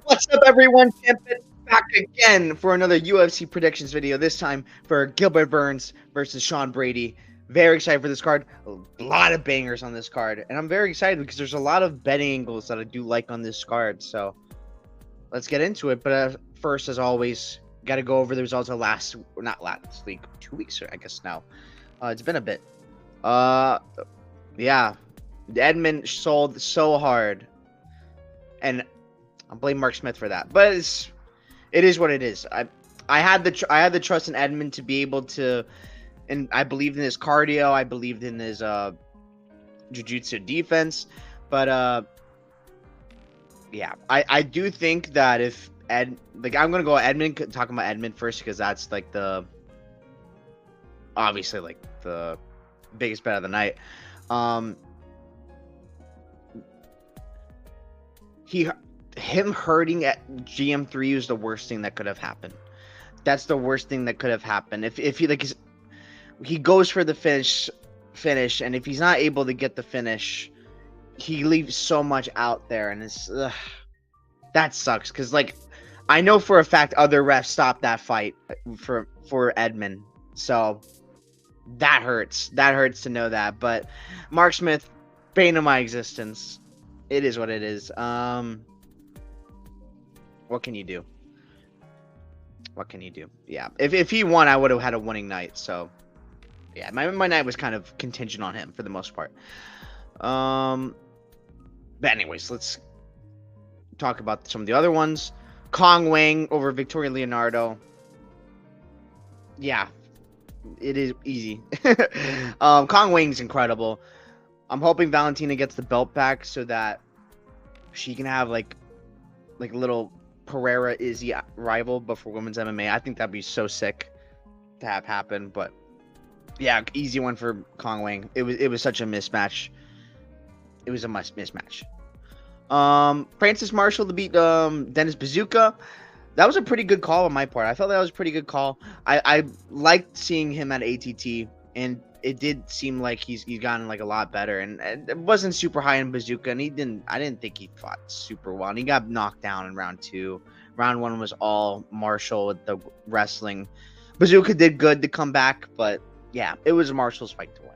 What's up, everyone? Gilbert back again for another UFC predictions video. This time for Gilbert Burns versus Sean Brady. Very excited for this card. A lot of bangers on this card, and I'm very excited because there's a lot of betting angles that I do like on this card. So let's get into it. But first, as always, got to go over the results of not last week, 2 weeks, I guess now. It's been a bit. Uh, yeah, Edmund sold so hard, and I blame Mark Smith for that. But it is what it is. I had the trust in Edmund to be able to, and I believed in his cardio. I believed in his jiu-jitsu defense. But yeah, I do think that if I'm gonna go Edmund, talking about Edmund first because that's like obviously like the biggest bet of the night. Um, him hurting at GM3 is the worst thing that could have happened. That's the worst thing that could have happened. If he like he goes for the finish, and if he's not able to get the finish, he leaves so much out there, and that sucks. Because like I know for a fact other refs stopped that fight for Edmund, so that hurts. That hurts to know that. But Mark Smith, bane of my existence. It is what it is. What can you do? What can you do? Yeah, if he won, I would have had a winning night. So yeah, my night was kind of contingent on him for the most part. But anyways, let's talk about some of the other ones. Kong Wang over Victoria Leonardo. Yeah, it is easy. Kong Wang's incredible. I'm hoping Valentina gets the belt back so that she can have like a little Pereira Izzy rival, but for women's MMA. I think that'd be so sick to have happen. But yeah, easy one for Kong Wang. It was such a mismatch. It was a mismatch. Francis Marshall to beat Dennis Bazooka. That was a pretty good call on my part. I felt that was a pretty good call. I liked seeing him at ATT, and it did seem like he's gotten like a lot better. And it wasn't super high in Bazooka, and I didn't think he fought super well. And he got knocked down in round 2. Round 1 was all Marshall with the wrestling. Bazooka did good to come back, but yeah, it was Marshall's fight to win.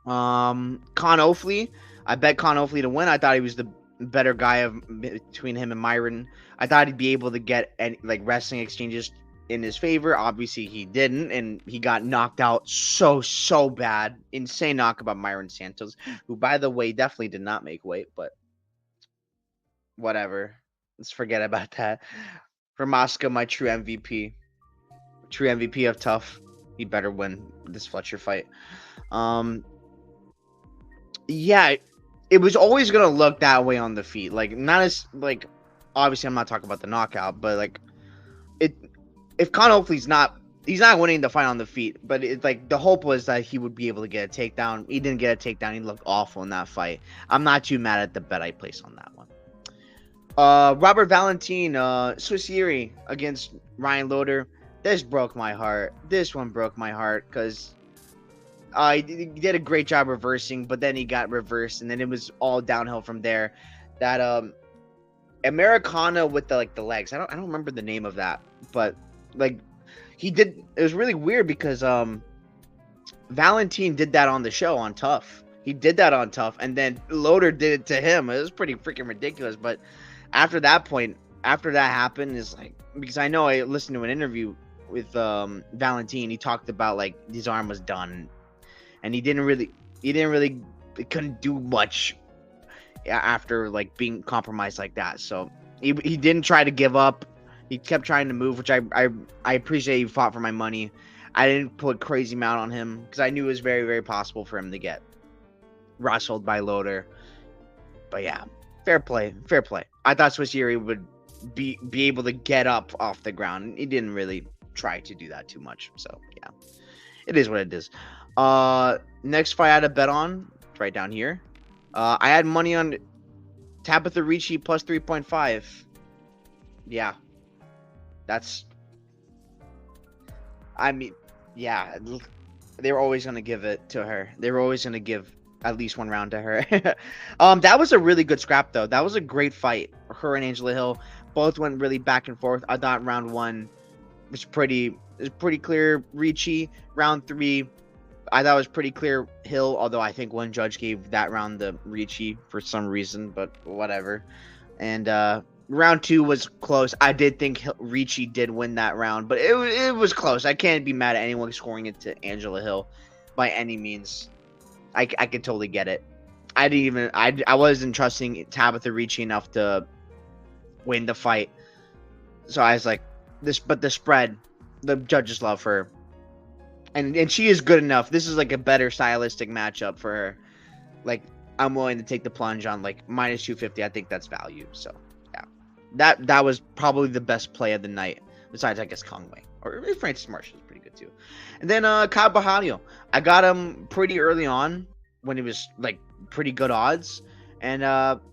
Con Ofley, I bet Con Ofley to win. I thought he was the better guy between him and Myron. I thought he'd be able to get any like wrestling exchanges in his favor. Obviously, he didn't, and he got knocked out so bad. Insane knockout Myron Santos, who, by the way, definitely did not make weight, but whatever. Let's forget about that. For Moscow, my true MVP of tough. He better win this Fletcher fight. Yeah, it was always gonna look that way on the feet. Like not as like obviously I'm not talking about the knockout, but like it if Con Oakley's he's not winning the fight on the feet, but it's like the hope was that he would be able to get a takedown. He didn't get a takedown. He looked awful in that fight. I'm not too mad at the bet I placed on that one. Robert Valentin, Swiss Yuri against Ryan Loder. This broke my heart. This one broke my heart because he did a great job reversing, but then he got reversed, and then it was all downhill from there. That Americana with the legs. I don't remember the name of that, but like he did. It was really weird because Valentin did that on the show on Tough. He did that on Tough, and then Loder did it to him. It was pretty freaking ridiculous. But after that point, after that happened, is like because I know I listened to an interview with Valentin. He talked about like his arm was done, and he couldn't do much after like being compromised like that. So he didn't try to give up. He kept trying to move, which I appreciate. He fought for my money. I didn't put crazy amount on him because I knew it was very possible for him to get wrestled by Loder. But yeah, fair play. I thought Swiss Yuri would be able to get up off the ground. He didn't really try to do that too much. So yeah, it is what it is. Next fight I had a bet on, it's right down here. I had money on Tabitha Ricci plus 3.5. Yeah, that's. I mean, yeah, they were always gonna give it to her. They were always gonna give at least one round to her. That was a really good scrap though. That was a great fight. Her and Angela Hill both went really back and forth. I thought round one was pretty clear. Ricci. Round three, I thought it was pretty clear Hill. Although I think one judge gave that round the Ricci for some reason, but whatever. And round two was close. I did think Ricci did win that round, but it was close. I can't be mad at anyone scoring it to Angela Hill by any means. I could totally get it. I didn't even I wasn't trusting Tabitha Ricci enough to win the fight. So I was like this, but the spread, the judges love her. And she is good enough. This is like a better stylistic matchup for her. Like I'm willing to take the plunge on like minus 250. I think that's value. So yeah. That was probably the best play of the night. Besides I guess Conway. Or Francis Marshall is pretty good too. And then Kyle Bahalio. I got him pretty early on when he was like pretty good odds, and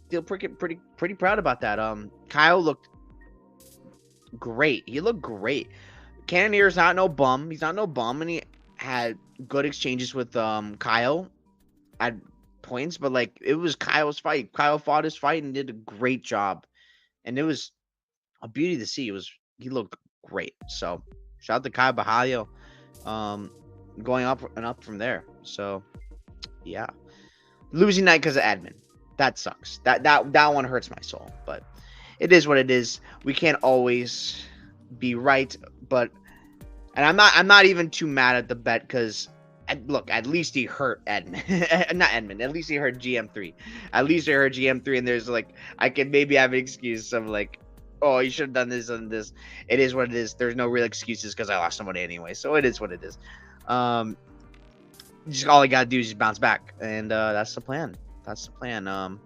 feel pretty proud about that. Kyle looked great. He looked great. Cannonier's not no bum. He's not no bum, and he had good exchanges with Kyle at points. But like it was Kyle's fight. Kyle fought his fight and did a great job, and it was a beauty to see. He looked great. So shout out to Kyle Bahalio. Going up and up from there. So yeah, losing night because of admin. That sucks. That one hurts my soul. But it is what it is. We can't always be right. But and I'm not even too mad at the bet because look, at least he hurt Edmund. Not Edmund. At least he hurt GM3. At least he hurt GM3. And there's like I can maybe have an excuse of like, oh, you should have done this and this. It is what it is. There's no real excuses because I lost somebody anyway. So it is what it is. Just all I gotta do is just bounce back, and that's the plan. That's the plan.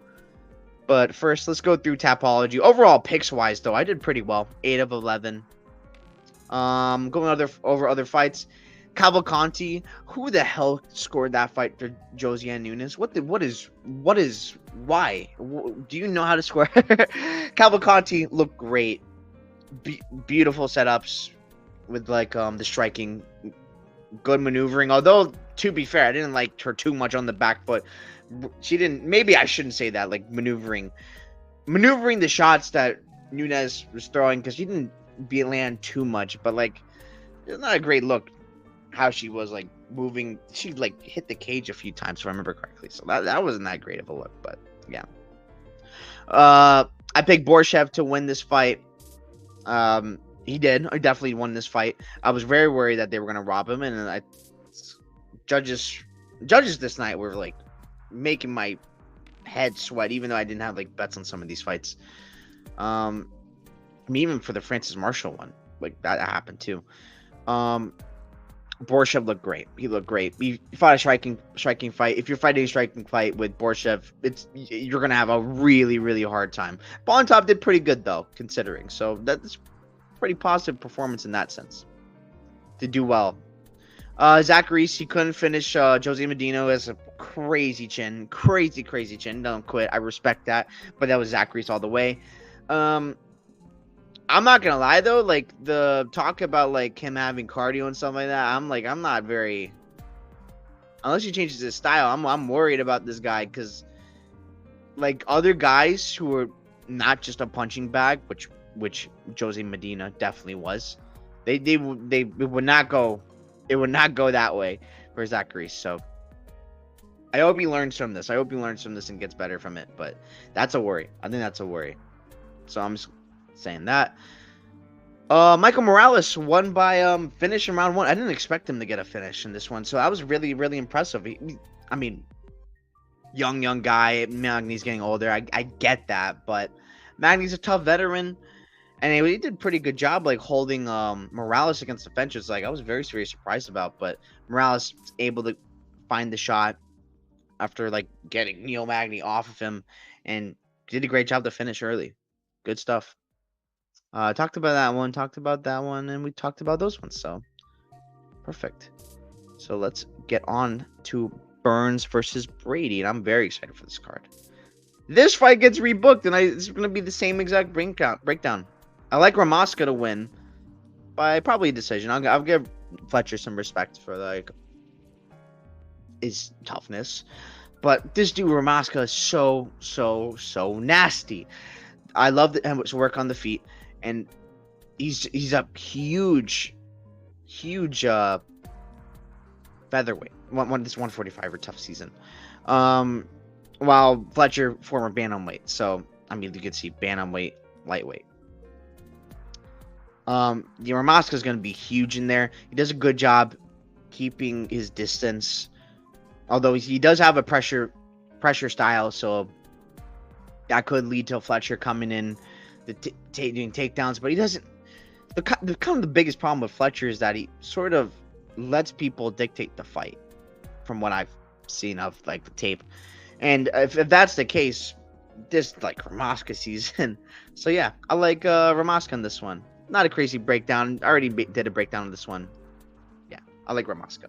But first, let's go through Tapology. Overall, picks wise, though, I did pretty well. 8 of 11. Going over other fights. Cavalcanti, who the hell scored that fight for Josiane Nunes? Why? Do you know how to score? Cavalcanti looked great. Beautiful setups with like the striking, good maneuvering. Although to be fair, I didn't like her too much on the back foot. She didn't. Maybe I shouldn't say that. Like maneuvering the shots that Nunes was throwing because she didn't land too much. But like, it's not a great look. How she was like moving, she like hit the cage a few times if I remember correctly, so that wasn't that great of a look. But yeah, I picked Borshev to win this fight. He did. He definitely won this fight. I was very worried that they were gonna rob him, and judges this night were like making my head sweat, even though I didn't have like bets on some of these fights. I mean, even for the Francis Marshall one, like that happened too. Borshev looked great. He looked great. He fought a striking fight. If you're fighting a striking fight with Borshev, you're gonna have a really, really hard time. Bontop did pretty good though, considering. So that's pretty positive performance in that sense. To do well. Zach Reese, he couldn't finish. Jose Medina has a crazy chin. Crazy chin. Don't quit. I respect that. But that was Zach Reese all the way. I'm not gonna lie though, like the talk about like him having cardio and stuff like that. I'm not very. Unless he changes his style, I'm worried about this guy because, like other guys who are not just a punching bag, which Jose Medina definitely was, they would not go. It would not go that way for Zach Reese. So I hope he learns from this. And gets better from it. But that's a worry. I think that's a worry. So I'm just saying that. Michael Morales won by finish in round 1. I didn't expect him to get a finish in this one, so that was really, really impressive. I mean, young guy. Magny's getting older. I get that, but Magny's a tough veteran, and he did a pretty good job like holding Morales against the fences. Like I was very surprised about, but Morales was able to find the shot after like getting Neil Magny off of him, and did a great job to finish early. Good stuff. Talked about that one, and we talked about those ones, so perfect. So let's get on to Burns versus Brady, and I'm very excited for this card. This fight gets rebooked, and it's going to be the same exact breakdown. I like Ramaska to win by probably a decision. I'll give Fletcher some respect for like his toughness. But this dude Ramaska is so nasty. I love his work on the feet, and he's a huge featherweight. This 145 tough season. While Fletcher former bantamweight, so I mean you could see bantamweight, lightweight. Ramaska is going to be huge in there. He does a good job keeping his distance, although he does have a pressure style, so that could lead to Fletcher coming in, doing takedowns. But he doesn't. The biggest problem with Fletcher is that he sort of lets people dictate the fight, from what I've seen of like the tape. And if that's the case, this like Ramaska season. So yeah, I like Ramaska in this one. Not a crazy breakdown. I already did a breakdown of this one. Yeah, I like Ramaska.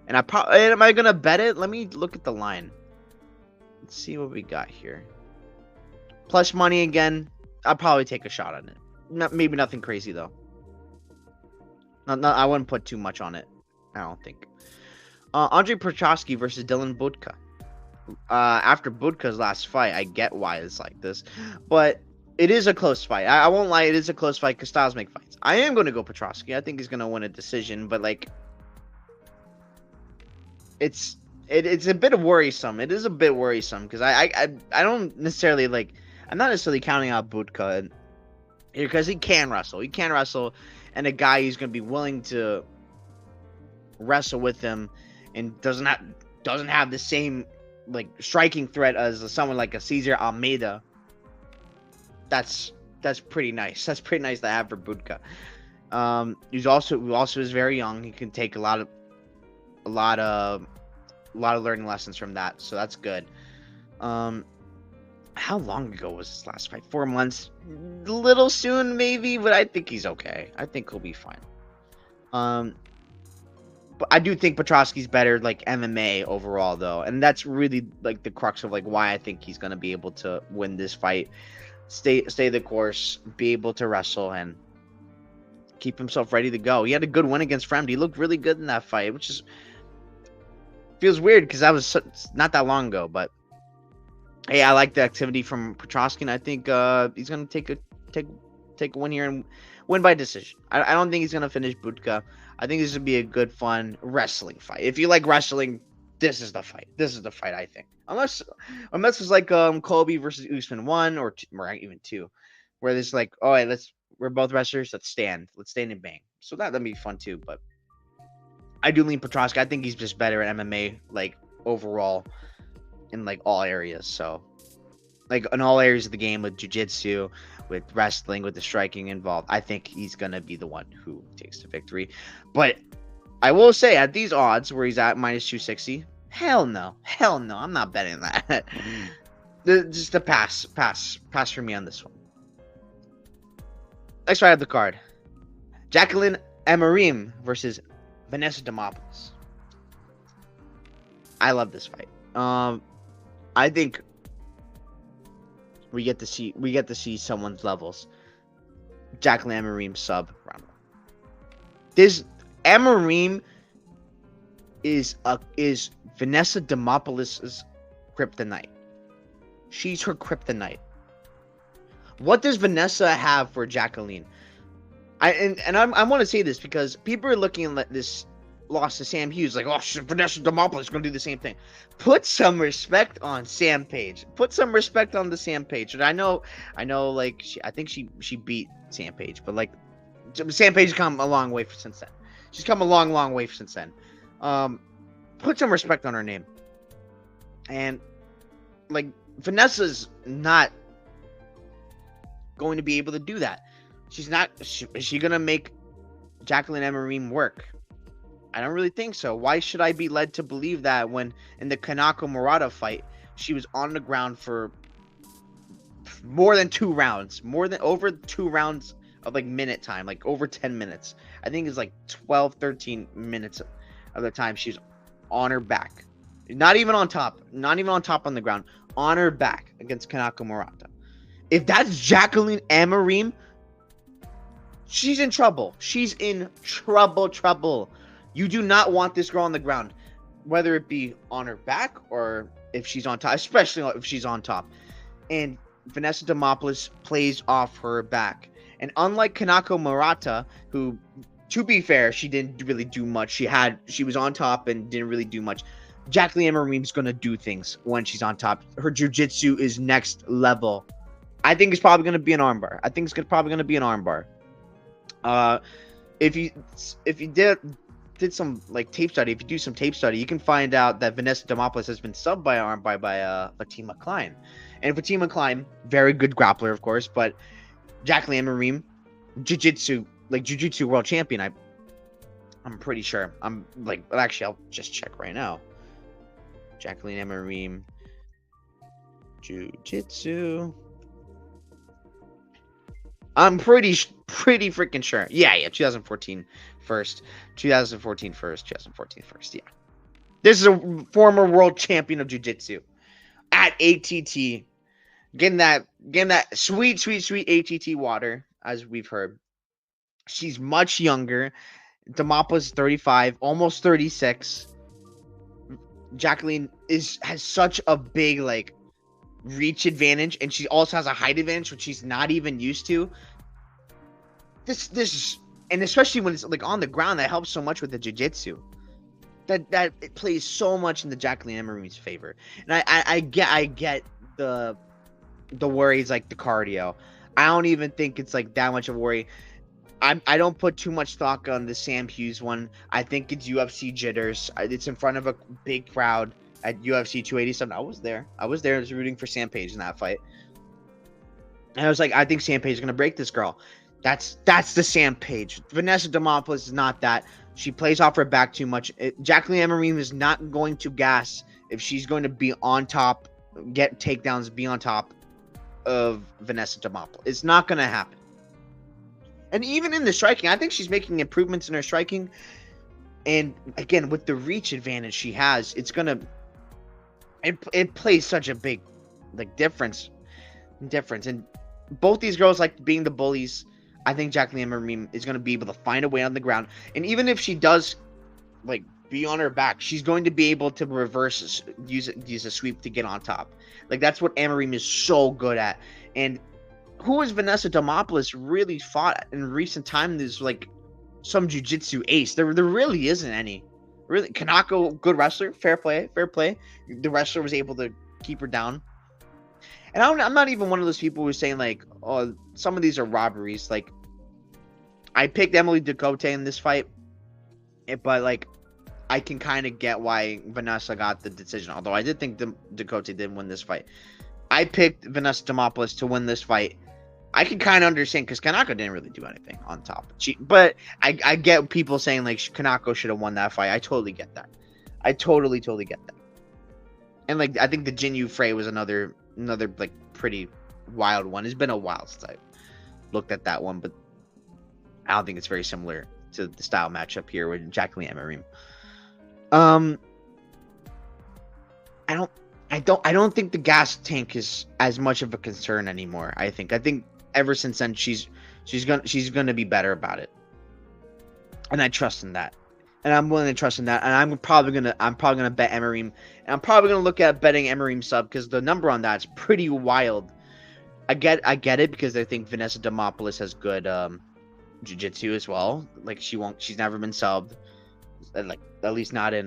And am I gonna bet it? Let me look at the line. Let's see what we got here. Plus money again. I'll probably take a shot on it. Maybe nothing crazy though. No, I wouldn't put too much on it. I don't think. Andre Prochazka versus Dylan Budka. After Budka's last fight, I get why it's like this, but it is a close fight. I won't lie, it is a close fight because styles make fights. I am going to go Prochazka. I think he's going to win a decision, but like, it's a bit worrisome. It is a bit worrisome because I don't necessarily like. I'm not necessarily counting out Budka because he can wrestle. He can wrestle, and a guy who's going to be willing to wrestle with him and doesn't have the same like striking threat as someone like a Cesar Almeida. That's pretty nice. That's pretty nice to have for Budka. He also is very young. He can take a lot of learning lessons from that. So that's good. How long ago was this last fight? 4 months? A little soon, maybe, but I think he's okay. I think he'll be fine. But I do think Petrosky's better, like MMA overall, though, and that's really like the crux of like why I think he's gonna be able to win this fight, stay the course, be able to wrestle, and keep himself ready to go. He had a good win against Fremd. He looked really good in that fight, which is feels weird because that was not that long ago. But hey, I like the activity from Petrosky, and I think he's gonna take a win here and win by decision. I don't think he's gonna finish Budka. I think this would be a good, fun wrestling fight. If you like wrestling, this is the fight. This is the fight, I think. Unless it's like Colby versus Usman 1 or even 2, where there's like, all right, we're both wrestlers. Let's stand and bang. So that'd be fun too. But I do lean Petrosky. I think he's just better at MMA, like overall, in like all areas. So like in all areas of the game, with jiu-jitsu, with wrestling, with the striking involved, I think he's gonna be the one who takes the victory. But I will say, at these odds where he's at minus 260, hell no, I'm not betting that. Just a pass for me on this one. Next fight of the card, Jacqueline Amarim versus Vanessa Demopoulos. I love this fight. I think we get to see someone's levels. Jacqueline Amarim sub round 1. This Amarim is Vanessa Demopoulos' kryptonite. She's her kryptonite. What does Vanessa have for Jacqueline? I want to say this because people are looking at this loss to Sam Hughes like, oh, Vanessa Demopoulos is going to do the same thing. Put some respect on Sam Page. Put some respect on the Sam Page. And I know, like, I think she beat Sam Page, but like, Sam Page has come a long way since then. She's come a long way since then. Put some respect on her name. And like, Vanessa's not going to be able to do that. She's not. Is she going to make Jacqueline Amarim work? I don't really think so. Why should I be led to believe that when in the Kanako Murata fight, she was on the ground for more than 2 rounds, over 2 rounds of like minute time, like over 10 minutes. I think it's like 12, 13 minutes of the time she was on her back. Not even on top on the ground, on her back against Kanako Murata. If that's Jacqueline Amarim, she's in trouble. She's in trouble. You do not want this girl on the ground, whether it be on her back or if she's on top, especially if she's on top. And Vanessa Demopoulos plays off her back. And unlike Kanako Murata, who, to be fair, she didn't really do much. She was on top and didn't really do much. Jacqueline Emery's gonna do things when she's on top. Her jiu-jitsu is next level. I think it's probably gonna be an armbar. Probably gonna be an armbar. If you did some like tape study, if you do some tape study, you can find out that Vanessa Demopoulos has been subbed by Fatima Klein. And Fatima Klein, very good grappler, of course, but Jacqueline Emery, jiu-jitsu world champion. I'm pretty sure. Actually, I'll just check right now. Jacqueline Emery, jiu-jitsu. I'm pretty freaking sure. Yeah, 2014 first. 2014 first. Yeah. This is a former world champion of jiu-jitsu at ATT. Getting that sweet ATT water, as we've heard. She's much younger. Demopoulos is 35, almost 36. Jacqueline has such a big reach advantage, and she also has a height advantage, which she's not even used to. This and especially when it's on the ground, that helps so much with the jiu-jitsu. That it plays so much in the Jacqueline Emery's favor. And I get the worries, the cardio. I don't even think it's that much of a worry. I don't put too much stock on the Sam Hughes one. I think it's UFC jitters. It's in front of a big crowd at UFC 287. I was there. I was rooting for Sam Page in that fight. And I was I think Sam Page is gonna break this girl. That's the Sam Page. Vanessa Demopoulos is not that. She plays off her back too much. Jacqueline Emery is not going to gas if she's going to be on top, get takedowns, be on top of Vanessa Demopoulos. It's not going to happen. And even in the striking, I think she's making improvements in her striking. And again, with the reach advantage she has, it's going to... It plays such a big difference. And both these girls like being the bullies. I think Jacqueline Emery is going to be able to find a way on the ground. And even if she does be on her back, she's going to be able to reverse, use a sweep to get on top. That's what Emery is so good at. And who has Vanessa Demopoulos really fought in recent time? There's some jiu-jitsu ace. There really isn't any. Really, Kanako, good wrestler, fair play. The wrestler was able to keep her down. And I'm not even one of those people who's saying oh, some of these are robberies. I picked Emily Ducote in this fight, but I can kind of get why Vanessa got the decision. Although I did think Ducote did win this fight. I picked Vanessa Demopoulos to win this fight. I can kind of understand because Kanako didn't really do anything on top. But I get people saying Kanako should have won that fight. I totally get that. I totally get that. And I think the Jinyu Fray was another pretty wild one. It's been a while since I looked at that one, but I don't think it's very similar to the style matchup here with Jacqueline Emery. I don't think the gas tank is as much of a concern anymore. I think ever since then she's gonna be better about it, and I trust in that. And I'm willing to trust in that. And I'm probably gonna bet Emery. And I'm probably gonna look at betting Emery sub because the number on that's pretty wild. I get it because I think Vanessa Demopoulos has good jiu-jitsu as well. She's never been subbed. At least not in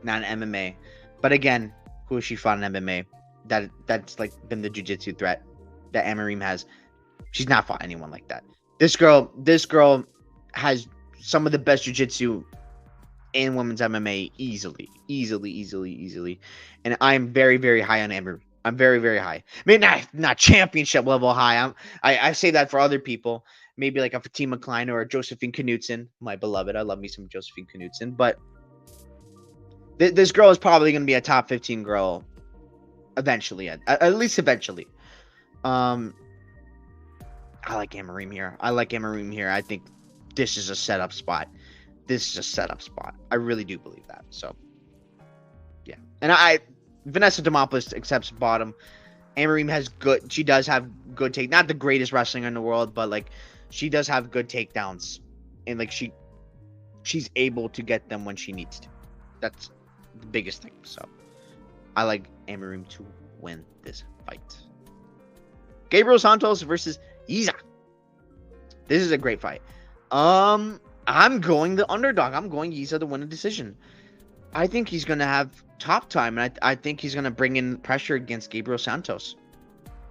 MMA. But again, who has she fought in MMA? That's been the jiu-jitsu threat that Emery has. She's not fought anyone like that. This girl has some of the best jiu-jitsu in women's MMA easily. And I'm very, very high on Emery. I'm very, very high. I mean, not championship level high. I say that for other people. Maybe a Fatima Klein or a Josephine Knudsen, my beloved. I love me some Josephine Knudsen. But this girl is probably going to be a top 15 girl eventually. At least eventually. I like Emery here. I think this is a setup spot. I really do believe that. So, yeah. And Vanessa Demopoulos accepts bottom. Emery she does have good take. Not the greatest wrestling in the world, but she does have good takedowns. And she's able to get them when she needs to. That's the biggest thing. So, I like Amarim to win this fight. Gabriel Santos versus Isa. This is a great fight. I'm going the underdog. I'm going Isa to win a decision. I think he's going to have top time, and I think he's going to bring in pressure against Gabriel Santos.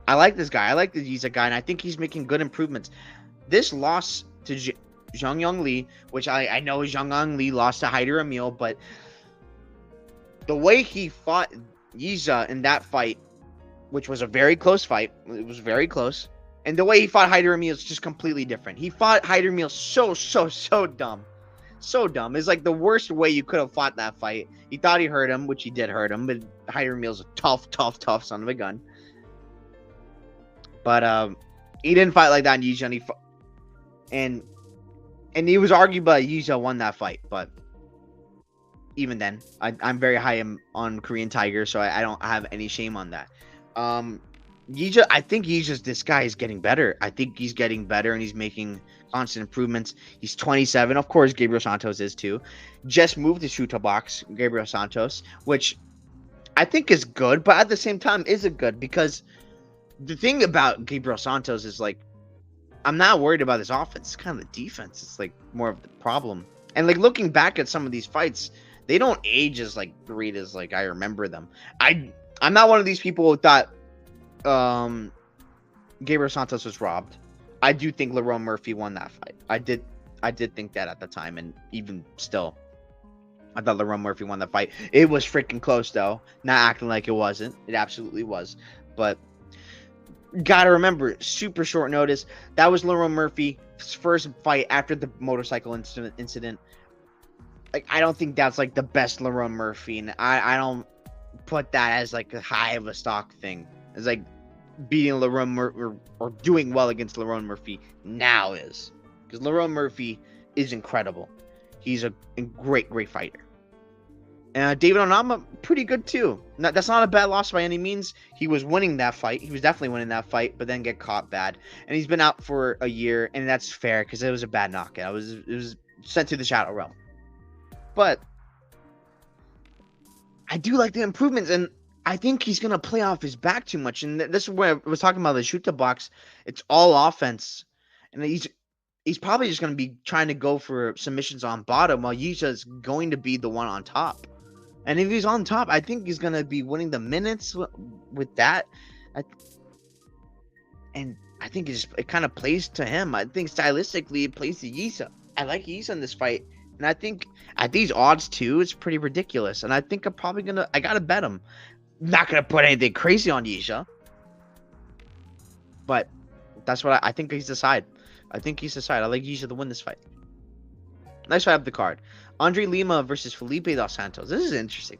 I like this guy. I like the Isa guy, and I think he's making good improvements. This loss to Zhang Yang Li, which I know Zhang Yang Li lost to Haider Emil, but the way he fought Isa in that fight, which was a very close fight, it was very close, and the way he fought Haider Emil is just completely different. He fought Haider Emil so dumb. So dumb. It's like the worst way you could have fought that fight. He thought he hurt him, which he did hurt him, but Haider Emil's a tough son of a gun. But he didn't fight like that in Yizha, and he was argued by Yizha won that fight, but even then, I'm very high on Korean Tiger, so I don't have any shame on that. Yizha, I think this guy is getting better. I think he's getting better, and he's making constant improvements. He's 27. Of course, Gabriel Santos is too. Just moved to Shooter Box, Gabriel Santos, which I think is good, but at the same time, isn't good, because the thing about Gabriel Santos is, like, I'm not worried about his offense. It's kind of the defense. It's, like, more of the problem. And, like, looking back at some of these fights, they don't age as, like, great as, like, I remember them. I'm not one of these people who thought Gabriel Santos was robbed. I do think Lerone Murphy won that fight. I did think that at the time, and even still, I thought Lerone Murphy won that fight. It was freaking close, though. Not acting like it wasn't. It absolutely was. But gotta remember, super short notice. That was Lerone Murphy's first fight after the motorcycle incident. Like, I don't think that's, like, the best Lerone Murphy, and I don't put that as, like, a high of a stock thing. It's like beating Lerone Murphy or doing well against Lerone Murphy now is, because Lerone Murphy is incredible. He's a great fighter. David Onama, pretty good too. That's not a bad loss by any means. He was winning that fight. He was definitely winning that fight, but then get caught bad. And he's been out for a year, and that's fair because it was a bad knockout. It was sent to the Shadow Realm. But I do like the improvements, and I think he's going to play off his back too much. And this is where I was talking about the Shooter Box. It's all offense. And he's probably just going to be trying to go for submissions on bottom while Yisha's going to be the one on top. And if he's on top, I think he's going to be winning the minutes with that. And I think it kind of plays to him. I think stylistically it plays to Yisha. I like Yisha in this fight. And I think at these odds too, it's pretty ridiculous. And I think I'm probably going to, I got to bet him. Not going to put anything crazy on Yisha. But that's what I think he's the side. I think he's the side. I like Yisha to win this fight. Nice fight up the card. Andre Lima versus Felipe Dos Santos. This is an interesting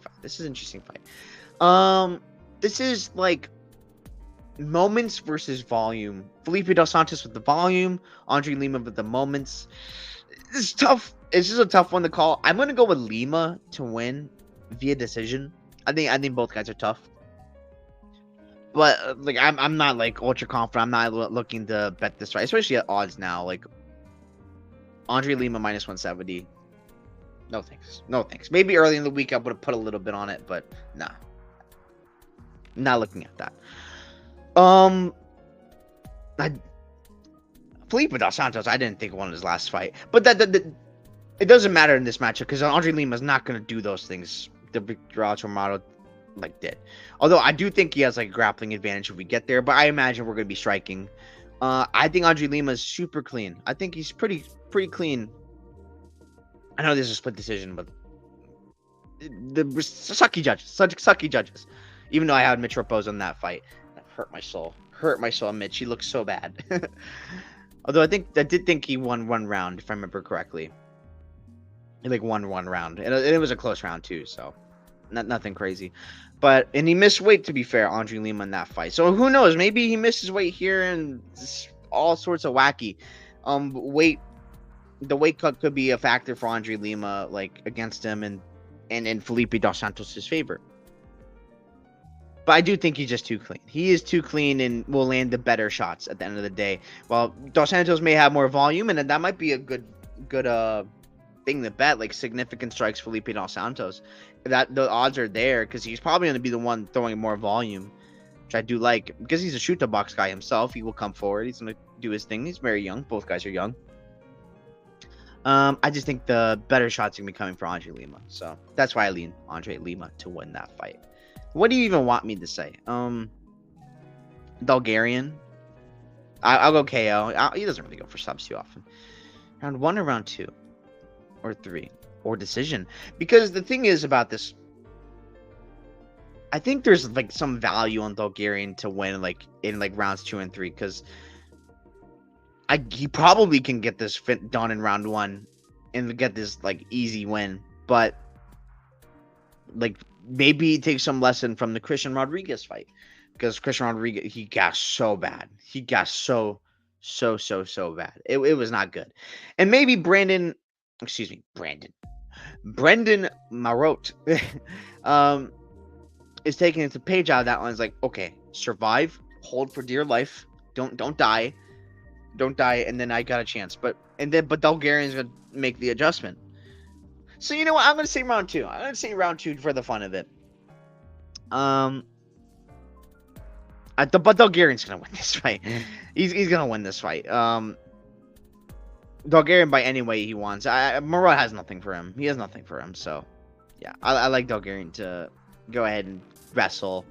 fight. This is like moments versus volume. Felipe Dos Santos with the volume. Andre Lima with the moments. It's tough. It's just a tough one to call. I'm gonna go with Lima to win via decision. I think both guys are tough. But like I'm not like ultra confident. I'm not looking to bet this fight, especially at odds now. Like Andre Lima minus 170. No thanks. No thanks. Maybe early in the week I would have put a little bit on it, but nah. Not looking at that. Felipe Dos Santos, I didn't think won his last fight, but that it doesn't matter in this matchup because Andre Lima is not going to do those things that Geraldo Machado like did. Although I do think he has like a grappling advantage if we get there, but I imagine we're going to be striking. I think Andre Lima is super clean. I think he's pretty clean. I know this is a split decision, but the sucky judges. Even though I had Mitch Raposo in that fight, that hurt my soul. Mitch. He looks so bad. Although I did think he won one round, if I remember correctly. He like won one round, and it was a close round too. So, nothing crazy. And he missed weight, to be fair, Andre Lima in that fight. So who knows? Maybe he misses weight here, and all sorts of wacky. The weight cut could be a factor for Andre Lima, like against him, and in Felipe Dos Santos' favor. But I do think he's just too clean. He is too clean and will land the better shots at the end of the day. While Dos Santos may have more volume, and that might be a good thing to bet, like significant strikes Felipe Dos Santos. That the odds are there because he's probably going to be the one throwing more volume, which I do like because he's a shoot the box guy himself. He will come forward. He's going to do his thing. He's very young. Both guys are young. I just think the better shot's gonna be coming for Andre Lima, so that's why I lean Andre Lima to win that fight. What do you even want me to say? Bulgarian. I'll go KO. He doesn't really go for subs too often. Round 1 or round 2, or 3, or decision. Because the thing is about this, I think there's like some value on Bulgarian to win like in like rounds 2 and 3 because. He probably can get this fit done in round 1 and get this like easy win, but like maybe he takes some lesson from the Christian Rodriguez fight because Christian Rodriguez he got so bad, he got so bad. It was not good, and maybe Brendan Marotte is taking it to page out of that one. It's like, okay, survive, hold for dear life, don't die. Don't die, and then I got a chance. But Bulgarian's gonna make the adjustment. So you know what? I'm gonna say round 2. I'm gonna say round 2 for the fun of it. But Bulgarian's gonna win this fight. He's gonna win this fight. Bulgarian by any way he wants. Murat has nothing for him. He has nothing for him. So yeah, I like Bulgarian to go ahead and wrestle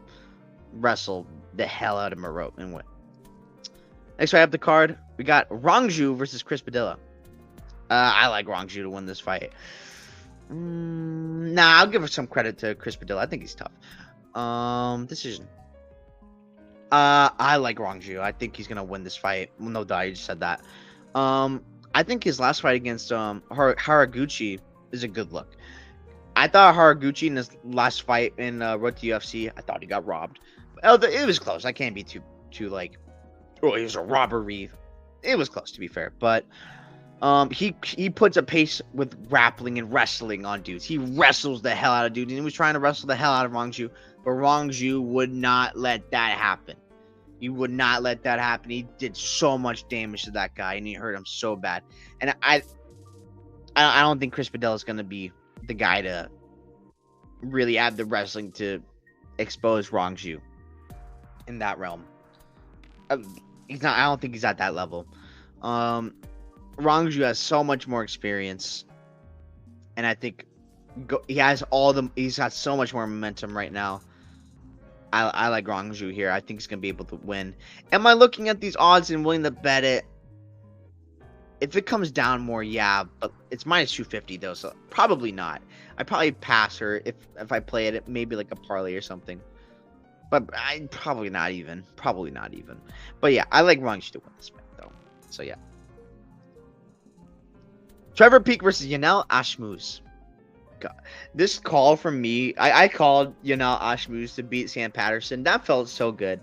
the hell out of Murat and win. Next fight up the card, we got Rongju versus Chris Padilla. I like Rongju to win this fight. Nah, I'll give some credit to Chris Padilla. I think he's tough. Decision. I like Rongju. I think he's gonna win this fight. Well, no doubt, you just said that. I think his last fight against Haraguchi is a good look. I thought Haraguchi in his last fight in Road to UFC, I thought he got robbed. It was close. I can't be too like. Oh, it was a robbery. It was close, to be fair, but he puts a pace with grappling and wrestling on dudes. He wrestles the hell out of dudes, and he was trying to wrestle the hell out of Rongju, but Rongju would not let that happen. He would not let that happen. He did so much damage to that guy, and he hurt him so bad. And I don't think Chris Padilla is going to be the guy to really add the wrestling to expose Rongju in that realm. He's not. I don't think he's at that level. Rongju has so much more experience, and I think he's got so much more momentum right now. I like Rongju here. I think he's gonna be able to win. Am I looking at these odds and willing to bet it? If it comes down more, yeah, but it's minus 250 though, so probably not. I probably pass her if I play it, maybe like a parlay or something. But I probably not even. But yeah, I like Rongju to win this fight though. So yeah. Trevor Peek versus Yanel Ashmouz. God. This call from me, I called Yanel Ashmouz to beat Sam Patterson. That felt so good.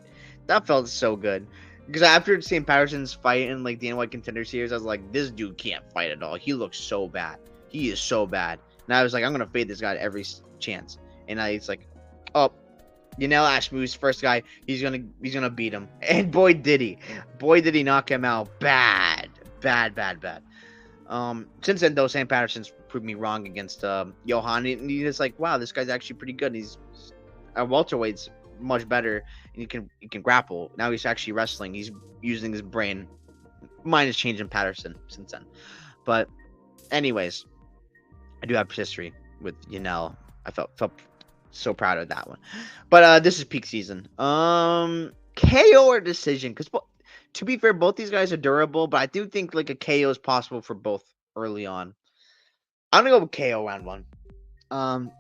Because after Sam Patterson's fight in like the NY Contender Series, I was like, this dude can't fight at all. He looks so bad. He is so bad. And I was like, I'm gonna fade this guy at every chance. And it's like, oh, Yanel Ashmouz, first guy, he's gonna beat him. And boy did he knock him out bad. Since then though, Sam Patterson's proved me wrong against Johan, and he's just like, wow, this guy's actually pretty good. He's at welterweight's much better, and he can grapple. Now he's actually wrestling. He's using his brain. Minus changing Patterson since then. But anyways, I do have history with Yanel. I felt so proud of that one. But this is peak season. KO or decision? Because to be fair, both these guys are durable, but I do think like a KO is possible for both early on. I'm gonna go with KO round 1.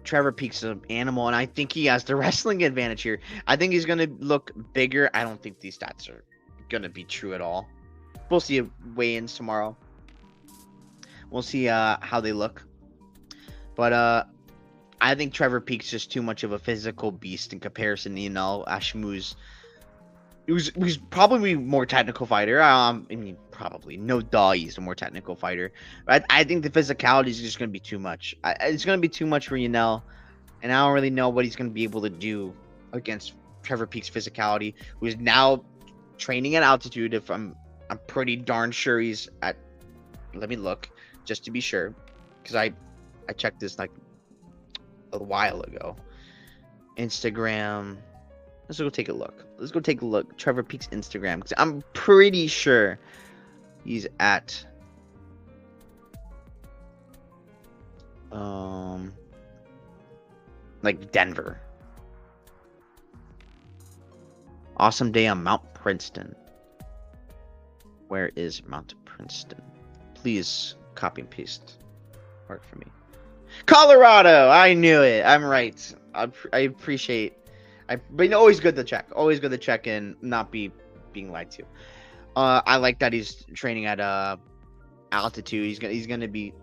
Trevor Peek's an animal, and I think he has the wrestling advantage here. I think he's gonna look bigger. I don't think these stats are gonna be true at all. We'll see weigh-ins tomorrow. We'll see how they look. But I think Trevor Peek's just too much of a physical beast in comparison to Ashmouz. He was probably more technical fighter. I mean, probably. No doubt he's a more technical fighter. But I think the physicality is just going to be too much. It's going to be too much for Yanel. And I don't really know what he's going to be able to do against Trevor Peek's physicality, who's now training at altitude. If I'm pretty darn sure he's at... Let me look. just to be sure, because I checked this like a while ago. Instagram. Let's go take a look. Let's go take a look. Trevor Peek's Instagram, because I'm pretty sure he's at like Denver. Awesome day on Mount Princeton. Where is Mount Princeton? Please copy and paste. Work for me. Colorado. I knew it. I'm right. I appreciate. But always good to check. Always good to check and not be being lied to. I like that he's training at altitude. He's gonna be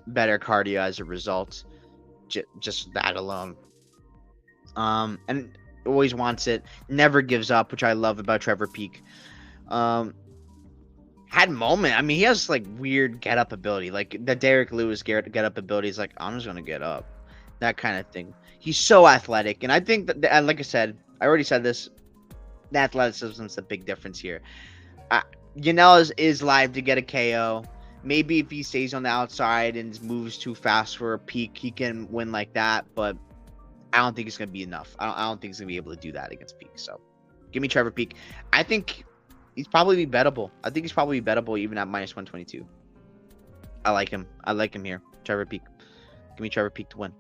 better cardio as a result. Just that alone. And always wants it. Never gives up, which I love about Trevor Peek. Had moment. I mean, he has like weird get up ability, like the Derek Lewis get up ability. Is like, I'm just gonna get up, that kind of thing. He's so athletic, and I think that, and like I said, I already said this, the athleticism is the big difference here. Yanel is live to get a KO. Maybe if he stays on the outside and moves too fast for a Peek, he can win like that. But I don't think it's gonna be enough. I don't think he's gonna be able to do that against Peek. So, give me Trevor Peek. I think he's probably bettable. I think he's probably bettable even at minus 122. I like him. I like him here. Trevor Peek. Give me Trevor Peek to win.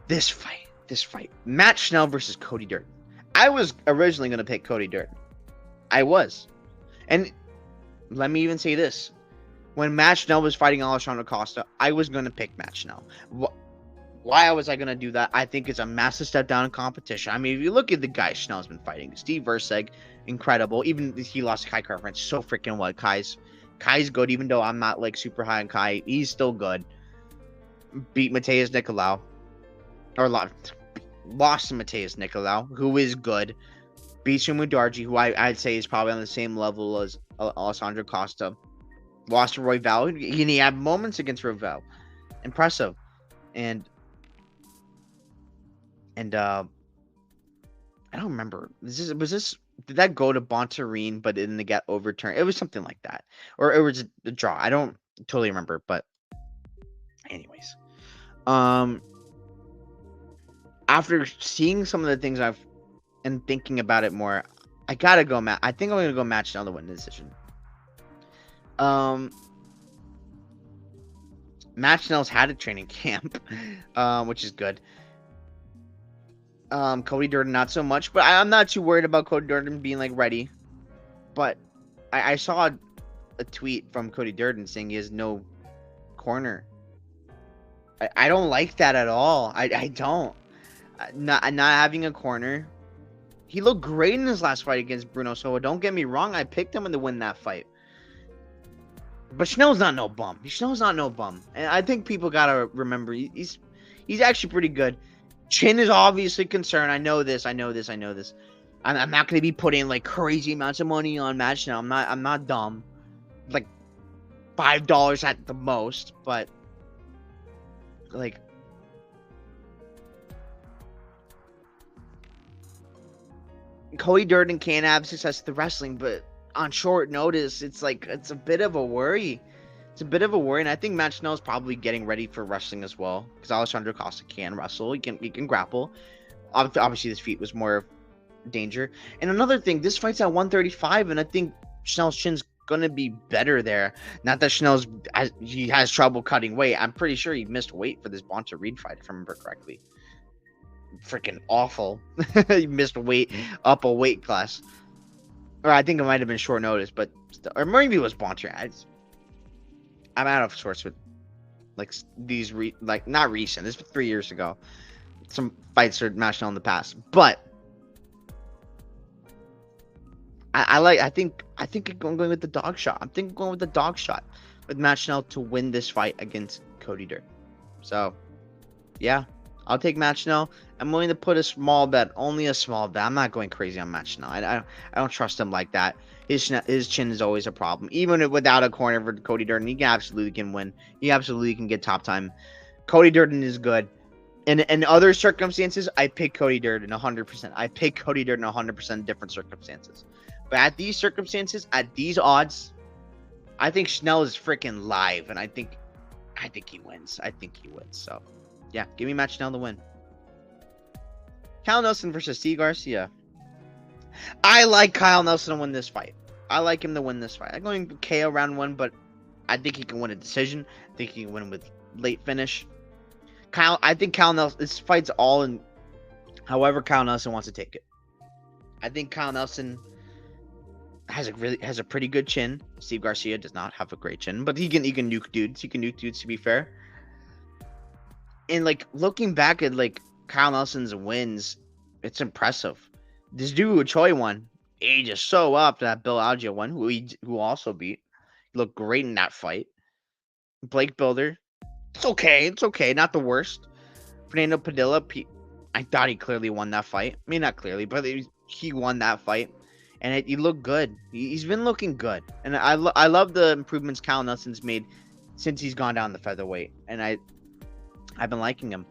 This fight. Matt Schnell versus Cody Durden. I was originally going to pick Cody Durden. I was. And let me even say this. When Matt Schnell was fighting Alexandre Costa, I was going to pick Matt Schnell. Why was I going to do that? I think it's a massive step down in competition. I mean, if you look at the guy Schnell's been fighting, Steve Verseg, incredible. Even he lost to Kai Carfrance. So freaking what? Kai's good, even though I'm not like super high on Kai. He's still good. Beat Mateus Nicolau. Or lost to Mateus Nicolau, who is good. Beat Sumu Darji, who I'd say is probably on the same level as Alessandro Costa. Lost to Royval. He had moments against Royval. Impressive. And I don't remember. Did that go to Bontarine, but didn't get overturned? It was something like that. Or it was a draw. I don't totally remember, but anyways. After seeing some of the things and thinking about it more, I gotta go Matt. I think I'm gonna go Matt Schnell to win the decision. Matt Schnell's had a training camp, which is good. Cody Durden not so much, but I'm not too worried about Cody Durden being like ready. But I saw a tweet from Cody Durden saying he has no corner. I don't like that at all. I don't. Not having a corner. He looked great in his last fight against Bruno Silva. Don't get me wrong. I picked him to win that fight. But Schnell's not no bum. Schnell's not no bum. And I think people gotta remember he's actually pretty good. Chin is obviously concerned. I know this. I'm not gonna be putting like crazy amounts of money on Matt Schnell. I'm not dumb. Like $5 at the most, but like Cody Durden can have success at the wrestling, but on short notice, it's a bit of a worry. It's a bit of a worry, and I think Matt Schnell is probably getting ready for wrestling as well, because Alessandro Costa can wrestle. He can grapple. Obviously, his feet was more danger. And another thing, this fight's at 135, and I think Schnell's chin's gonna be better there. Not that he has trouble cutting weight. I'm pretty sure he missed weight for this Bonta Reed fight, if I remember correctly. Freaking awful. He missed weight up a weight class. Or I think it might have been short notice, but or maybe it was Bonta. I'm out of sorts with like these not recent. This was 3 years ago. Some fights are matched on in the past, but I think I'm going with the dog shot. I'm going with the dog shot with Matt Schnell to win this fight against Cody Durden. So yeah, I'll take Matt Schnell. I'm willing to put a small bet, only a small bet. I'm not going crazy on Matt Schnell. I don't trust him like that. His chin is always a problem. Even without a corner for Cody Durden, he absolutely can win. He absolutely can get top time. Cody Durden is good. In other circumstances, I pick Cody Durden 100%. I pick Cody Durden 100% in different circumstances. But at these circumstances, at these odds, I think Schnell is freaking live, and I think he wins. I think he wins. So, yeah, give me Matt Schnell to win. Kyle Nelson versus Steve Garcia. I like Kyle Nelson to win this fight. I like him to win this fight. I'm going KO round 1, but I think he can win a decision. I think he can win with late finish. I think Kyle Nelson. This fight's all in. However, Kyle Nelson wants to take it. I think Kyle Nelson has a pretty good chin. Steve Garcia does not have a great chin, but he can nuke dudes. He can nuke dudes, to be fair. And like looking back at like Kyle Nelson's wins, it's impressive. This dude Choi won. He just so up that Bill Algeo won, who also beat. He looked great in that fight. Blake Builder. It's okay. It's okay. Not the worst. Fernando Padilla. I thought he clearly won that fight. I mean, not clearly, but he won that fight. And he looked good. He's been looking good. And I love the improvements Kyle Nelson's made since he's gone down the featherweight. And I've been liking him.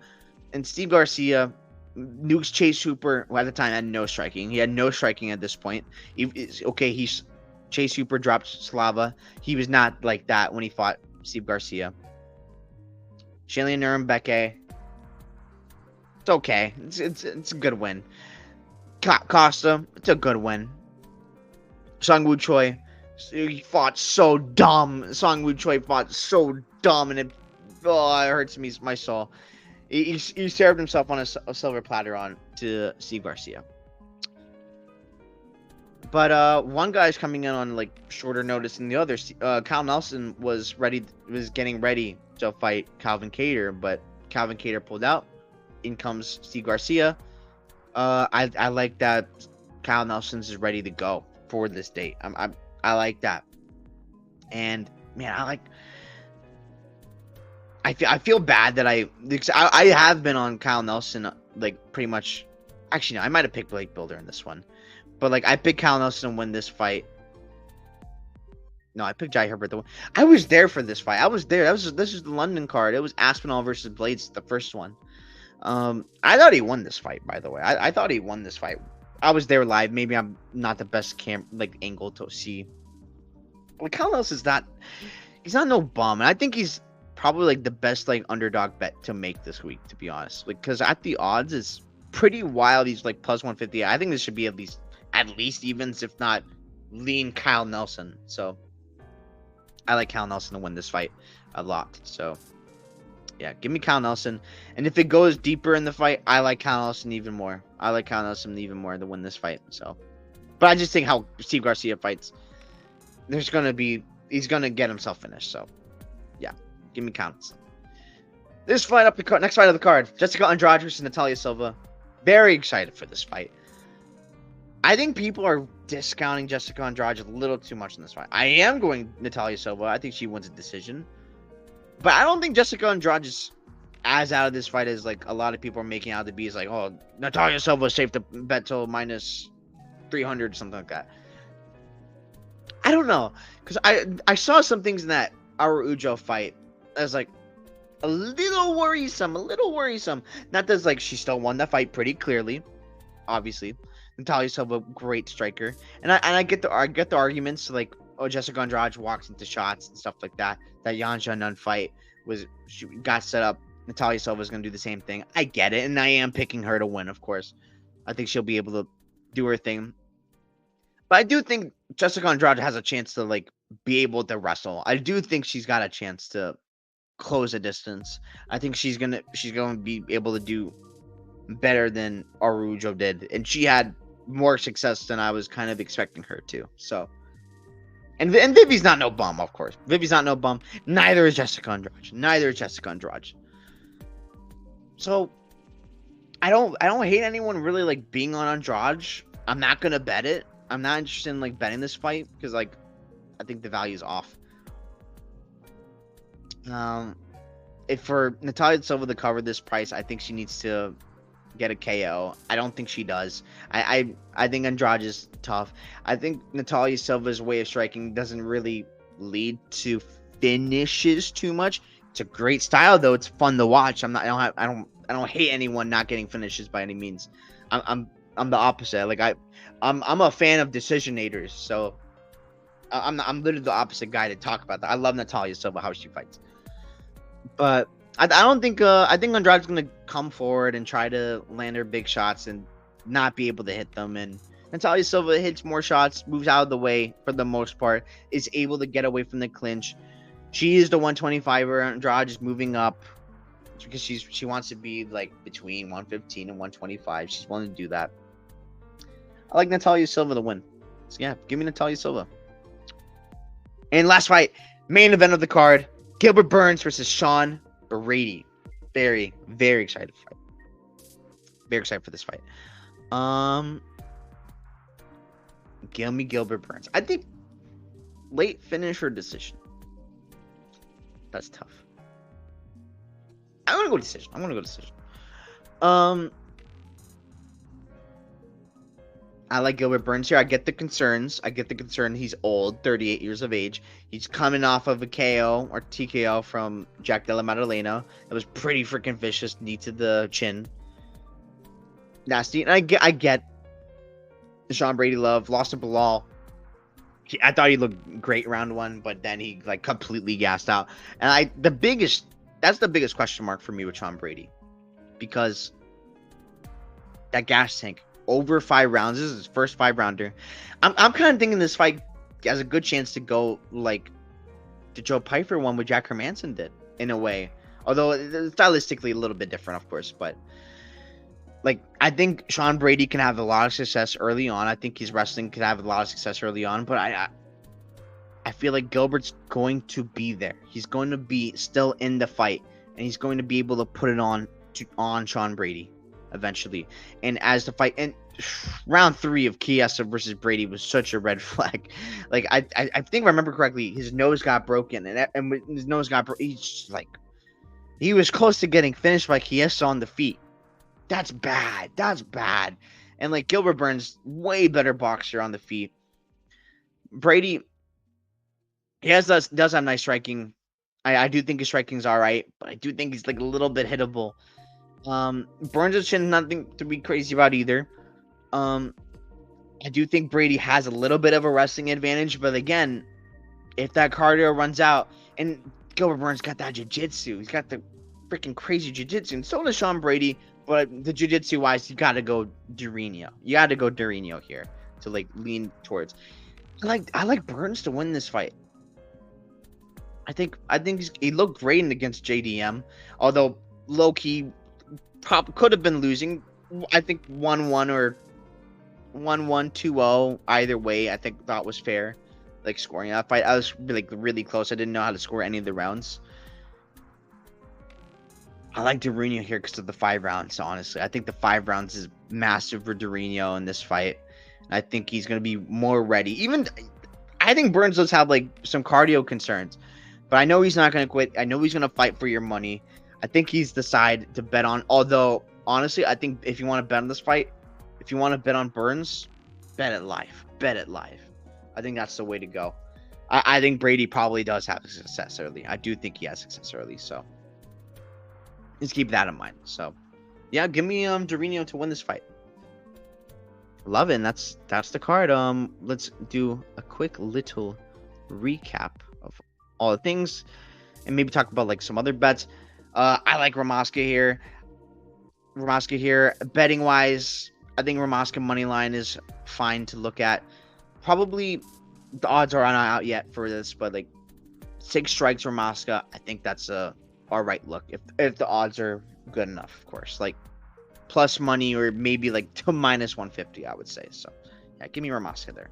And Steve Garcia nukes Chase Hooper, who at the time had no striking. He had no striking at this point. Chase Hooper dropped Slava. He was not like that when he fought Steve Garcia. Shailen Nurumbeke. It's okay. It's a good win. Costa. It's a good win. Sungwoo Choi. He fought so dumb. Sungwoo Choi fought so dumb, and it hurts my soul. He served himself on a silver platter on to Steve Garcia. But one guy's coming in on like shorter notice than the other. Kyle Nelson was getting ready to fight Calvin Kattar, but Calvin Kattar pulled out. In comes Steve Garcia. I like that Kyle Nelson's is ready to go for this date. I like that. And man, I feel bad that I have been on Kyle Nelson like pretty much. Actually, no, I might have picked Blake Builder in this one, but like I picked Kyle Nelson to win this fight. No, I picked Jai Herbert. I was there for this fight. I was there. This is the London card. It was Aspinall versus Blades, the first one. I thought he won this fight. By the way, I thought he won this fight. I was there live. Maybe I'm not the best angle to see. Like Kyle Nelson's he's not no bum, and I think he's probably like the best like underdog bet to make this week, to be honest. Like, because at the odds it's pretty wild. He's like plus 150. I think this should be at least evens, if not lean Kyle Nelson. So I like Kyle Nelson to win this fight a lot. So yeah, give me Kyle Nelson. And if it goes deeper in the fight, I like Kyle Nelson even more. I like Kyle Nelson even more to win this fight. So, but I just think how Steve Garcia fights, he's gonna get himself finished. So yeah. Give me counts. This fight next fight of the card, Jessica Andrade versus Natalia Silva. Very excited for this fight. I think people are discounting Jessica Andrade a little too much in this fight. I am going Natalia Silva. I think she wins a decision. But I don't think Jessica Andrade is as out of this fight as like a lot of people are making out to be. Is like, oh, Natalia Silva is safe to bet till minus 300 or something like that. I don't know, because I saw some things in that Araujo fight as like a little worrisome. Not that like she still won that fight pretty clearly, obviously. Natalia Silva, great striker, and I get the arguments like, oh, Jessica Andrade walks into shots and stuff like that. That Yan Xiaonan fight got set up. Natalia Silva is gonna do the same thing. I get it, and I am picking her to win, of course. I think she'll be able to do her thing, but I do think Jessica Andrade has a chance to like be able to wrestle. I do think she's got a chance to close a distance. I think she's gonna be able to do better than Araujo did, and she had more success than I was kind of expecting her to. So, and Vivi's not no bum, of course. Vivi's not no bum. Neither is Jessica Andrade. So, I don't hate anyone really like being on Andrade. I'm not gonna bet it. I'm not interested in like betting this fight because like I think the value is off. If for Natalia Silva to cover this price, I think she needs to get a KO. I don't think she does. I think Andrade is tough. I think Natalia Silva's way of striking doesn't really lead to finishes too much. It's a great style though. It's fun to watch. I don't hate anyone not getting finishes by any means. I'm the opposite. Like I'm a fan of decisionators. So I'm literally the opposite guy to talk about that. I love Natalia Silva, how she fights, but I don't think I think Andrade's gonna come forward and try to land her big shots and not be able to hit them. And Natalia Silva hits more shots, moves out of the way for the most part, is able to get away from the clinch. She is the 125er. Andrade is moving up because she wants to be like between 115 and 125. She's willing to do that. I like Natalia Silva to win. So yeah, give me Natalia Silva. And last fight, main event of the card, Gilbert Burns versus Sean Brady. Very, very excited fight. Very excited for this fight. Give me Gilbert Burns. I think late finish or decision. That's tough. I'm gonna go decision. I like Gilbert Burns here. I get the concerns. He's old, 38 years of age. He's coming off of a KO or TKO from Jack Della Maddalena. It was pretty freaking vicious, knee to the chin. Nasty. And I get the Sean Brady love. Lost to Bilal. I thought he looked great round one, but then he like completely gassed out. And that's the biggest question mark for me with Sean Brady. Because that gas tank. Over 5 rounds. This is his first 5-rounder. I'm kind of thinking this fight has a good chance to go like the Joe Pyfer one with Jack Hermanson did, in a way. Although stylistically a little bit different, of course. But like I think Sean Brady can have a lot of success early on. I think his wrestling can have a lot of success early on. But I feel like Gilbert's going to be there. He's going to be still in the fight, and he's going to be able to put it on Sean Brady eventually. And as the fight, and round 3 of Chiesa versus Brady was such a red flag. Like I think if I remember correctly, his nose got broken, and when his nose got broken, he was close to getting finished by Chiesa on the feet. That's bad. And like Gilbert Burns, way better boxer on the feet. Brady, he does have nice striking. I do think his striking's all right, but I do think he's like a little bit hittable. Burns' chin, nothing to be crazy about either. I do think Brady has a little bit of a wrestling advantage, but again, if that cardio runs out, and Gilbert Burns got that jiu-jitsu, he's got the freaking crazy jiu-jitsu, and so does Sean Brady, but the jiu-jitsu wise, you gotta go Durinho. You gotta go Durinho here to like lean towards. I like Burns to win this fight. I think he looked great against JDM, although low key could have been losing. I think 1-1 or 1-1, 2-0 either way. I think that was fair. Like scoring that fight, I was really close. I didn't know how to score any of the rounds. I like Durinho here because of the 5 rounds. Honestly, I think the 5 rounds is massive for Durinho in this fight. I think he's gonna be more ready. Even I think Burns does have like some cardio concerns, but I know he's not gonna quit. I know he's gonna fight for your money. I think he's the side to bet on. Although, honestly, I think if you want to bet on this fight, if you want to bet on Burns, bet it live. I think that's the way to go. I think Brady probably does have success early. I do think he has success early. So, just keep that in mind. So, yeah, give me Durinho to win this fight. Love it. And that's the card. Let's do a quick little recap of all the things, and maybe talk about like some other bets. I like Ramoska here. Betting wise, I think Ramoska money line is fine to look at. Probably the odds are not out yet for this, but like 6 strikes Ramoska, I think that's a all right look. If the odds are good enough, of course. Like plus money or maybe like to minus 150, I would say. So yeah, give me Ramoska there.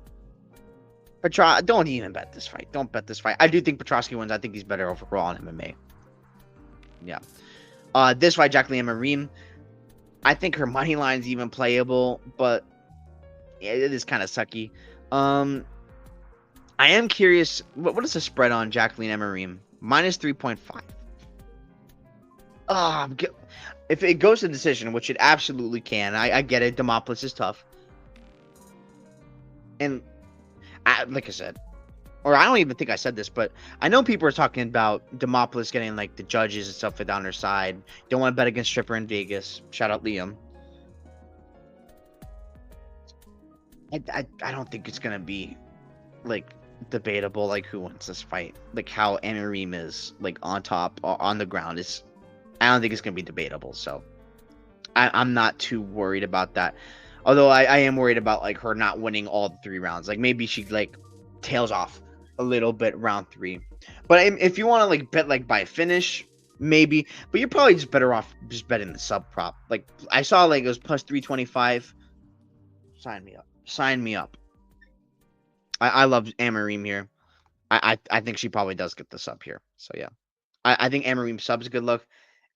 Don't even bet this fight. Don't bet this fight. I do think Petrosky wins. I think he's better overall in MMA. Yeah. This fight, Jacqueline Marim, I think her money line's even playable, but yeah, it is kind of sucky. I am curious, what is the spread on Jacqueline Marim? Minus 3.5. If it goes to decision, which it absolutely can, I get it. Demopolis is tough. And like I said, or I don't even think I said this, but I know people are talking about Demopolis getting like the judges and stuff on their side. Don't want to bet against Stripper in Vegas. Shout out Liam. I don't think it's gonna be like debatable, like, who wins this fight. Like, how Amarim is, like, on top or on the ground is, I don't think it's gonna be debatable. So I'm not too worried about that. Although I am worried about, like, her not winning all the 3 rounds. Like, maybe she, like, tails off a little bit round 3. But if you want to, like, bet, like, by finish, maybe. But you're probably just better off just betting the sub prop. Like, I saw, like, it was plus 325. Sign me up. Sign me up. I love Amarim here. I think she probably does get the sub here. So, yeah. I think Amarim sub's a good look.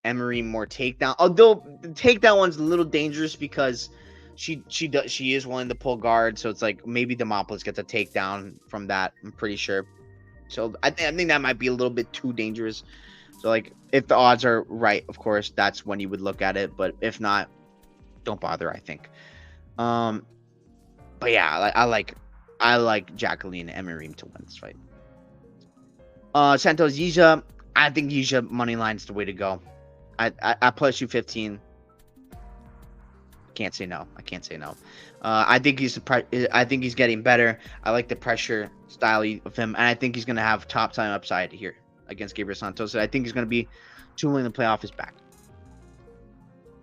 Emery more takedown. Although the takedown one's a little dangerous because she is willing to pull guard, so it's like maybe Demopoulos gets a takedown from that. I'm pretty sure. So I think that might be a little bit too dangerous. So, like, if the odds are right, of course, that's when you would look at it. But if not, don't bother. I think. But yeah, I like Jacqueline Emery to win this fight. Santos Yija. I think Yija money line's the way to go. I plus you 15. Can't say no. I can't say no. I think he's getting better. I like the pressure style of him, and I think he's gonna have top time upside here against Gabriel Santos. I think he's gonna be too willing to play off his back.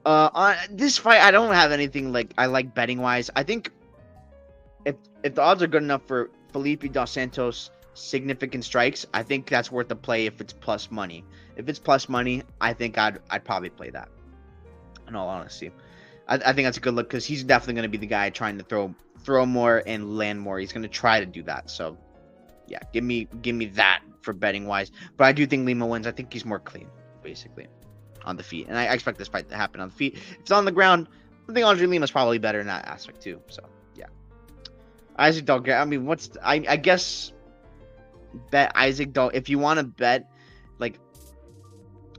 On this fight, I don't have anything like I like betting wise. I think if the odds are good enough for Felipe dos Santos significant strikes, I think that's worth the play if it's plus money. If it's plus money, I think I'd probably play that. In all honesty, I think that's a good look because he's definitely going to be the guy trying to throw more and land more. He's going to try to do that. So, yeah, give me that for betting wise. But I do think Lima wins. I think he's more clean, basically, on the feet, and I expect this fight to happen on the feet. If it's on the ground, I think Andre Lima's probably better in that aspect too. So, yeah, Isaac Dalgarian. I mean, I guess bet Isaac Dal. If you want to bet, like,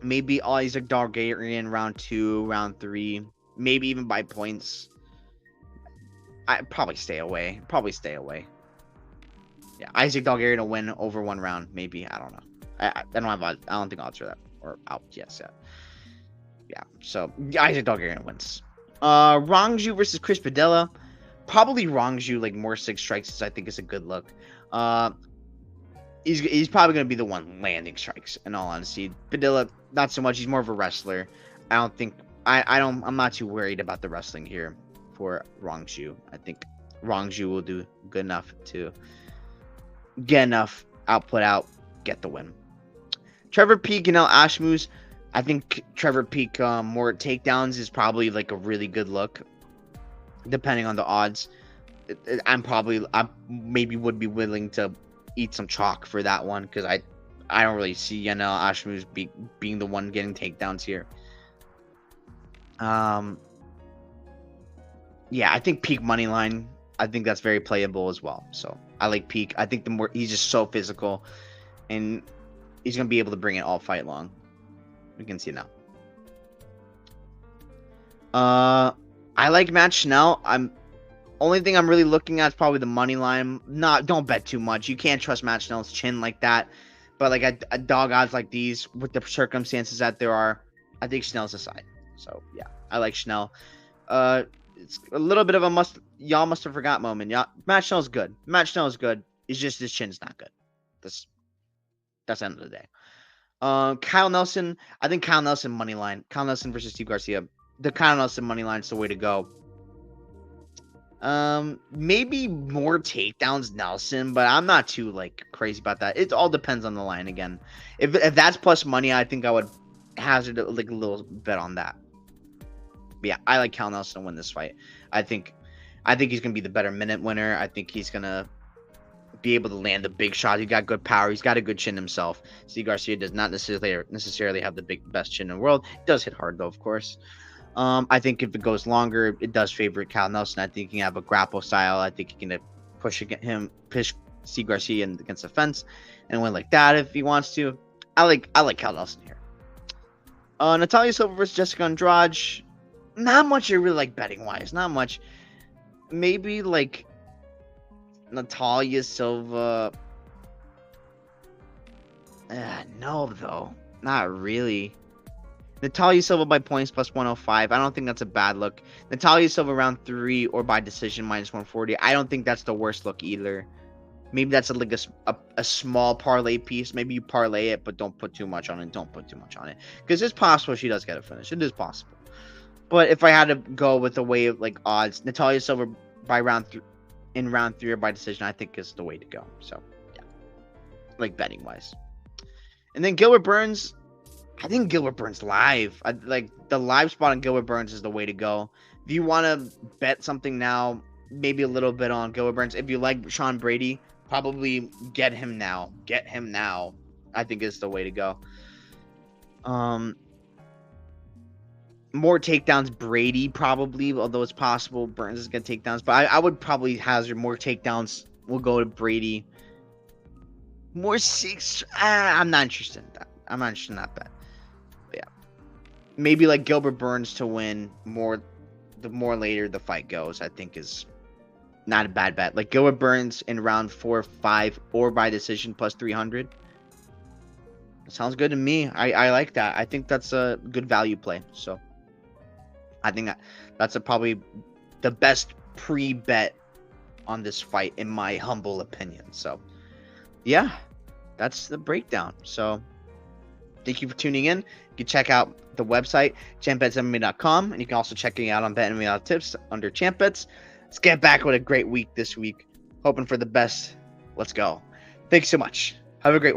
maybe Isaac Dalgarian round 2, round 3, maybe even by points. I probably stay away. Yeah, Isaac Dalgarian to win over 1 round, maybe. I don't know. I don't think odds are that or out. Yes, yeah. Yeah. So Isaac Dalgarian wins. Rongju versus Chris Padilla. Probably Rongju, like, more 6 strikes. I think is a good look. He's probably going to be the one landing strikes, in all honesty. Padilla, not so much. He's more of a wrestler. I'm not too worried about the wrestling here for Rongju. I think Rongju will do good enough to get enough output out, get the win. Trevor Peek and El Ashmus. I think Trevor Peek more takedowns is probably like a really good look, depending on the odds. I maybe would be willing to eat some chalk for that one because I don't really see Yanel Ashmus being the one getting takedowns here. Yeah, I think Peak money line. I think that's very playable as well. So I like Peak. I think the more he's just so physical, and he's gonna be able to bring it all fight long. We can see now. I like Matt Schnell. Only thing I'm really looking at is probably the money line. Don't bet too much. You can't trust Matt Schnell's chin like that. But like a dog odds like these, with the circumstances that there are, I think Schnell's the side. So yeah, I like Schnell. It's a little bit of a y'all must have forgot moment. Yeah, Matt Schnell's good. It's just his chin's not good. That's the end of the day. Kyle Nelson. I think Kyle Nelson money line. Kyle Nelson versus Steve Garcia. The Kyle Nelson money line is the way to go. Maybe more takedowns Nelson, but I'm not too like crazy about that. It all depends on the line again. If that's plus money, I think I would hazard like a little bet on that. But yeah, I like Cal Nelson to win this fight. I think he's gonna be the better minute winner. I think he's gonna be able to land the big shot. He's got good power. He's got a good chin himself. Steve Garcia does not necessarily have the best chin in the world. He does hit hard though, of course. I think if it goes longer, it does favor Cal Nelson. I think he can have a grapple style. I think he can push Steve Garcia against the fence and win like that if he wants to. I like Cal Nelson here. Natalia Silva versus Jessica Andrade. Not much I really like betting wise. Not much. Maybe like Natalia Silva. No, though. Not really. Natalia Silva by points plus 105. I don't think that's a bad look. Natalia Silva round 3 or by decision minus 140. I don't think that's the worst look either. Maybe that's like a small parlay piece. Maybe you parlay it, but don't put too much on it. Don't put too much on it, because it's possible she does get a finish. It is possible. But if I had to go with the way of like odds, Natalia Silver by in round 3 or by decision, I think is the way to go. So yeah, like betting wise. And then Gilbert Burns, I think Gilbert Burns live. Like the live spot on Gilbert Burns is the way to go. If you want to bet something now, maybe a little bit on Gilbert Burns. If you like Sean Brady, probably get him now. Get him now. I think is the way to go. More takedowns, Brady probably, although it's possible Burns is gonna takedowns. But I would probably hazard more takedowns. We'll go to Brady. More six. I'm not interested in that. I'm not interested in that bet. But yeah, maybe like Gilbert Burns to win more. The more later the fight goes, I think is not a bad bet. Like Gilbert Burns in round 4, 5, or by decision plus 300. Sounds good to me. I like that. I think that's a good value play. So I think that's probably the best pre-bet on this fight in my humble opinion. So yeah, that's the breakdown. So thank you for tuning in. You can check out the website, champbetsmma.com, and you can also check me out on BetMMA Tips under ChampBets. Let's get back with a great week this week. Hoping for the best. Let's go. Thanks so much. Have a great one.